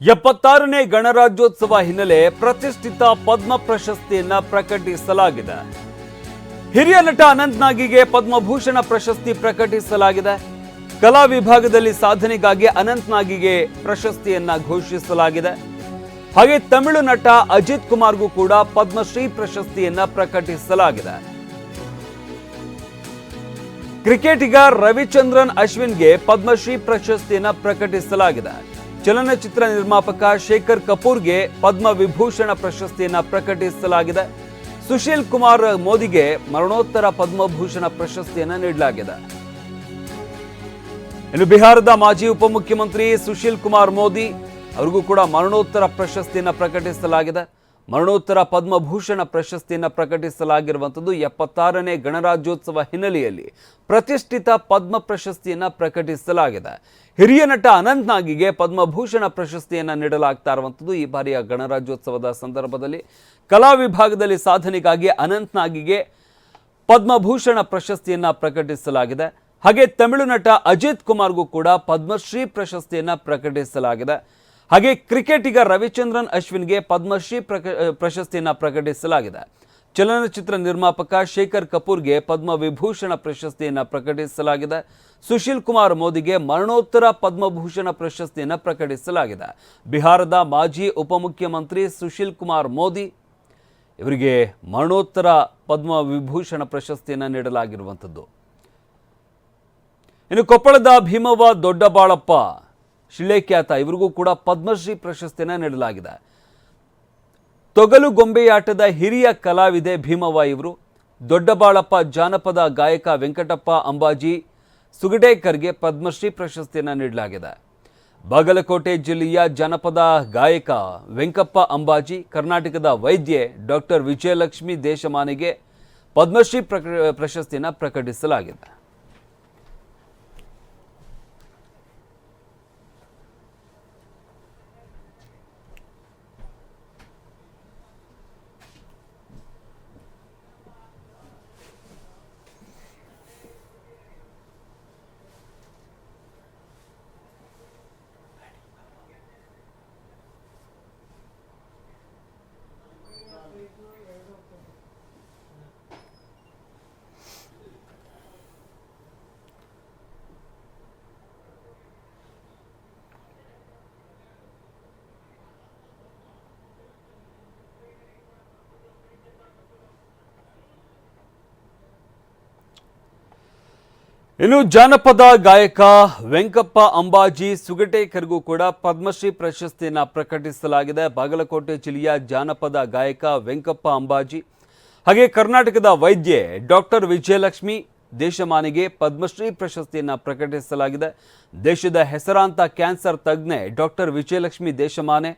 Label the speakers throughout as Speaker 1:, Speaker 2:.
Speaker 1: 76ನೇ ಗಣರಾಜ್ಯೋತ್ಸವ ಹಿನ್ನೆಲೆ ಪ್ರತಿಷ್ಠಿತ ಪದ್ಮ ಪ್ರಶಸ್ತಿಯನ್ನ ಪ್ರಕಟಿಸಲಾಗಿದೆ. ಹಿರಿಯ ನಟ ಅನಂತ್ ನಾಗಿಗೆ ಪದ್ಮಭೂಷಣ ಪ್ರಶಸ್ತಿ ಪ್ರಕಟಿಸಲಾಗಿದೆ. ಕಲಾ ವಿಭಾಗದಲ್ಲಿ ಸಾಧನೆಗಾಗಿ ಅನಂತ್ ನಾಗಿಗೆ ಪ್ರಶಸ್ತಿಯನ್ನ ಘೋಷಿಸಲಾಗಿದೆ. ಹಾಗೆ ತಮಿಳು ನಟ ಅಜಿತ್ ಕುಮಾರ್ಗೂ ಕೂಡ ಪದ್ಮಶ್ರೀ ಪ್ರಶಸ್ತಿಯನ್ನ ಪ್ರಕಟಿಸಲಾಗಿದೆ. ಕ್ರಿಕೆಟಿಗ ರವಿಚಂದ್ರನ್ ಅಶ್ವಿನ್ಗೆ ಪದ್ಮಶ್ರೀ ಪ್ರಶಸ್ತಿಯನ್ನ ಪ್ರಕಟಿಸಲಾಗಿದೆ. ಚಲನಚಿತ್ರ ನಿರ್ಮಾಪಕ ಶೇಖರ್ ಕಪೂರ್ಗೆ ಪದ್ಮ ವಿಭೂಷಣ ಪ್ರಶಸ್ತಿಯನ್ನ ಪ್ರಕಟಿಸಲಾಗಿದೆ. ಸುಶೀಲ್ ಕುಮಾರ್ ಮೋದಿಗೆ ಮರಣೋತ್ತರ ಪದ್ಮಭೂಷಣ ಪ್ರಶಸ್ತಿಯನ್ನ ನೀಡಲಾಗಿದೆ. ಇನ್ನು ಬಿಹಾರದ ಮಾಜಿ ಉಪಮುಖ್ಯಮಂತ್ರಿ ಸುಶೀಲ್ ಕುಮಾರ್ ಮೋದಿ ಅವರಿಗೂ ಕೂಡ ಮರಣೋತ್ತರ ಪ್ರಶಸ್ತಿಯನ್ನ ಪ್ರಕಟಿಸಲಾಗಿದೆ. ಮರಣೋತ್ತರ ಪದ್ಮಭೂಷಣ ಪ್ರಶಸ್ತಿಯನ್ನ ಪ್ರಕಟಿಸಲಾಗಿರುವಂಥದ್ದು 76ನೇ ಗಣರಾಜ್ಯೋತ್ಸವ ಹಿನ್ನೆಲೆಯಲ್ಲಿ ಪ್ರತಿಷ್ಠಿತ ಪದ್ಮ ಪ್ರಶಸ್ತಿಯನ್ನ ಪ್ರಕಟಿಸಲಾಗಿದೆ. ಹಿರಿಯ ನಟ ಅನಂತ್ ನಾಗಿಗೆ ಪದ್ಮಭೂಷಣ ಪ್ರಶಸ್ತಿಯನ್ನ ನೀಡಲಾಗ್ತಾ ಇರುವಂಥದ್ದು ಈ ಬಾರಿಯ ಗಣರಾಜ್ಯೋತ್ಸವದ ಸಂದರ್ಭದಲ್ಲಿ ಕಲಾ ವಿಭಾಗದಲ್ಲಿ ಸಾಧನೆಗಾಗಿ ಅನಂತ್ ನಾಗಿಗೆ ಪದ್ಮಭೂಷಣ ಪ್ರಶಸ್ತಿಯನ್ನ ಪ್ರಕಟಿಸಲಾಗಿದೆ. ಹಾಗೆ ತಮಿಳು ನಟ ಅಜಿತ್ ಕುಮಾರ್ಗೂ ಕೂಡ ಪದ್ಮಶ್ರೀ ಪ್ರಶಸ್ತಿಯನ್ನ ಪ್ರಕಟಿಸಲಾಗಿದೆ. ಹಾಗೆ ಕ್ರಿಕೆಟಿಗ ರವಿಚಂದ್ರನ್ ಅಶ್ವಿನ್ಗೆ ಪದ್ಮಶ್ರೀ ಪ್ರಶಸ್ತಿಯನ್ನ ಪ್ರಕಟಿಸಲಾಗಿದೆ. ಚಲನಚಿತ್ರ ನಿರ್ಮಾಪಕ ಶೇಖರ್ ಕಪೂರ್ಗೆ ಪದ್ಮ ವಿಭೂಷಣ ಪ್ರಶಸ್ತಿಯನ್ನ ಪ್ರಕಟಿಸಲಾಗಿದೆ. ಸುಶೀಲ್ ಕುಮಾರ್ ಮೋದಿಗೆ ಮರಣೋತ್ತರ ಪದ್ಮಭೂಷಣ ಪ್ರಶಸ್ತಿಯನ್ನ ಪ್ರಕಟಿಸಲಾಗಿದೆ. ಬಿಹಾರದ ಮಾಜಿ ಉಪಮುಖ್ಯಮಂತ್ರಿ ಸುಶೀಲ್ ಕುಮಾರ್ ಮೋದಿ ಇವರಿಗೆ ಮರಣೋತ್ತರ ಪದ್ಮ ವಿಭೂಷಣ ಪ್ರಶಸ್ತಿಯನ್ನ ನೀಡಲಾಗಿರುವಂಥದ್ದು. ಇನ್ನು ಕೊಪ್ಪಳದ ಭೀಮವ್ವ ದೊಡ್ಡಬಾಳಪ್ಪ ಶಿಳೆಖ್ಯಾತ ಇವರಿಗೂ ಕೂಡ ಪದ್ಮಶ್ರೀ ಪ್ರಶಸ್ತಿಯನ್ನ ನೀಡಲಾಗಿದೆ. ತೊಗಲು ಗೊಂಬೆಯಾಟದ ಹಿರಿಯ ಕಲಾವಿದೆ ಭೀಮವ್ವ ಇವರು. ದೊಡ್ಡಬಾಳಪ್ಪ ಜಾನಪದ ಗಾಯಕ ವೆಂಕಟಪ್ಪ ಅಂಬಾಜಿ ಸುಗಡೇಕರ್ಗೆ ಪದ್ಮಶ್ರೀ ಪ್ರಶಸ್ತಿಯನ್ನ ನೀಡಲಾಗಿದೆ. ಬಾಗಲಕೋಟೆ ಜಿಲ್ಲೆಯ ಜಾನಪದ ಗಾಯಕ ವೆಂಕಪ್ಪ ಅಂಬಾಜಿ, ಕರ್ನಾಟಕದ ವೈದ್ಯೆ ಡಾಕ್ಟರ್ ವಿಜಯಲಕ್ಷ್ಮಿ ದೇಶಮಾನೆಗೆ ಪದ್ಮಶ್ರೀ ಪ್ರಶಸ್ತಿಯನ್ನ ಪ್ರಕಟಿಸಲಾಗಿದೆ. ಇನ್ನು ಜಾನಪದ ಗಾಯಕ ವೆಂಕಪ್ಪ ಅಂಬಾಜಿ ಸುಗಟೇಕರ್ಗೂ ಕೂಡ ಪದ್ಮಶ್ರೀ ಪ್ರಶಸ್ತಿಯನ್ನ ಪ್ರಕಟಿಸಲಾಗಿದೆ. ಬಾಗಲಕೋಟೆ ಜಿಲ್ಲೆಯ ಜಾನಪದ ಗಾಯಕ ವೆಂಕಪ್ಪ ಅಂಬಾಜಿ ಹಾಗೆ ಕರ್ನಾಟಕದ ವೈದ್ಯೆ ಡಾಕ್ಟರ್ ವಿಜಯಲಕ್ಷ್ಮಿ ದೇಶಮಾನೆಗೆ ಪದ್ಮಶ್ರೀ ಪ್ರಶಸ್ತಿಯನ್ನ ಪ್ರಕಟಿಸಲಾಗಿದೆ. ದೇಶದ ಹೆಸರಾಂತ ಕ್ಯಾನ್ಸರ್ ತಜ್ಞೆ ಡಾಕ್ಟರ್ ವಿಜಯಲಕ್ಷ್ಮಿ ದೇಶಮಾನೆ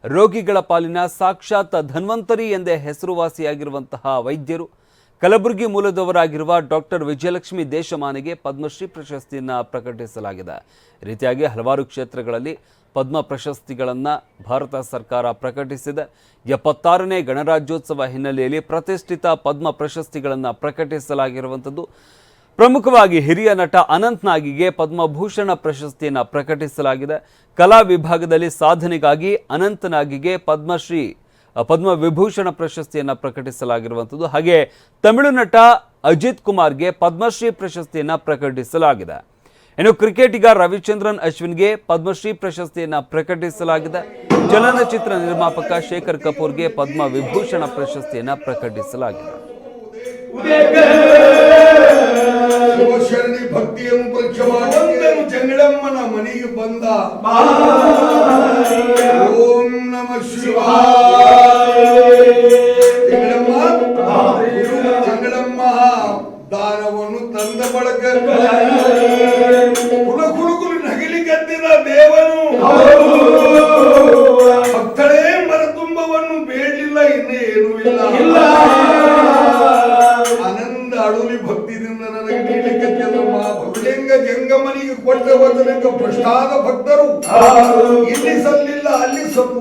Speaker 1: ರೋಗಿಗಳ ಪಾಲಿನ ಸಾಕ್ಷಾತ್ ಧನ್ವಂತರಿ ಎಂದೇ ಹೆಸರುವಾಸಿಯಾಗಿರುವಂತಹ ವೈದ್ಯರು. ಕಲಬುರಗಿ ಮೂಲದವರಾಗಿರುವ ಡಾಕ್ಟರ್ ವಿಜಯಲಕ್ಷ್ಮಿ ದೇಶಮಾನೆಗೆ ಪದ್ಮಶ್ರೀ ಪ್ರಶಸ್ತಿಯನ್ನು ಪ್ರಕಟಿಸಲಾಗಿದೆ. ಈ ರೀತಿಯಾಗಿ ಹಲವಾರು ಕ್ಷೇತ್ರಗಳಲ್ಲಿ ಪದ್ಮ ಪ್ರಶಸ್ತಿಗಳನ್ನು ಭಾರತ ಸರ್ಕಾರ ಪ್ರಕಟಿಸಿದೆ. 76ನೇ ಗಣರಾಜ್ಯೋತ್ಸವ ಹಿನ್ನೆಲೆಯಲ್ಲಿ ಪ್ರತಿಷ್ಠಿತ ಪದ್ಮ ಪ್ರಶಸ್ತಿಗಳನ್ನು ಪ್ರಕಟಿಸಲಾಗಿರುವಂಥದ್ದು. ಪ್ರಮುಖವಾಗಿ ಹಿರಿಯ ನಟ ಅನಂತ್ ನಾಗಿಗೆ ಪದ್ಮಭೂಷಣ ಪ್ರಶಸ್ತಿಯನ್ನು ಪ್ರಕಟಿಸಲಾಗಿದೆ. ಕಲಾ ವಿಭಾಗದಲ್ಲಿ ಸಾಧನೆಗಾಗಿ ಅನಂತ್ ನಾಗಿಗೆ ಪದ್ಮ ವಿಭೂಷಣ ಪ್ರಶಸ್ತಿಯನ್ನ ಪ್ರಕಟಿಸಲಾಗಿರುವಂಥದ್ದು. ಹಾಗೆ ತಮಿಳು ನಟ ಅಜಿತ್ ಕುಮಾರ್ಗೆ ಪದ್ಮಶ್ರೀ ಪ್ರಶಸ್ತಿಯನ್ನ ಪ್ರಕಟಿಸಲಾಗಿದೆ. ಇನ್ನು ಕ್ರಿಕೆಟಿಗ ರವಿಚಂದ್ರನ್ ಅಶ್ವಿನ್ಗೆ ಪದ್ಮಶ್ರೀ ಪ್ರಶಸ್ತಿಯನ್ನ ಪ್ರಕಟಿಸಲಾಗಿದೆ. ಚಲನಚಿತ್ರ ನಿರ್ಮಾಪಕ ಶೇಖರ್ ಕಪೂರ್ಗೆ ಪದ್ಮ ವಿಭೂಷಣ ಪ್ರಶಸ್ತಿಯನ್ನ ಪ್ರಕಟಿಸಲಾಗಿದೆ.
Speaker 2: ಭಕ್ತಿಯನ್ನು ಪರೀಕ್ಷೆ ಮಾಡಿ ಜಂಗಳಮ್ಮನ ಮನೆಗೆ ಬಂದ ಓಂ ನಮಃ ಶಿವಾಯ. ಜಂಗಳಮ್ಮ ದಾನವನ್ನು ತಂದ ಬಳಕ ಕುಲಕುಲುಕುಲು ನಗಿಲಿಗದ್ದಿದ ದೇವನು ಭಕ್ತಳೇ ಮರತುಂಬವನ್ನು ಬೇಡಲಿಲ್ಲ, ಇನ್ನೇನು ಇಲ್ಲ. ಆನಂದ ಅಳುಲಿ ಭಕ್ತಿದಿಂದ ನನಗೆ ನೀಡಲಿಕ್ಕೆ ಭಕ್ತಲಿಂಗ ಜಂಗಮನಿಗೆ ಕೊಟ್ಟ ವಚನಕ್ಕೆ ಭ್ರಷ್ಟಾದ ಭಕ್ತರು ಇಲ್ಲಿ ಸಲ್ಲಿಲ್ಲ ಅಲ್ಲಿ ಸತ್ತು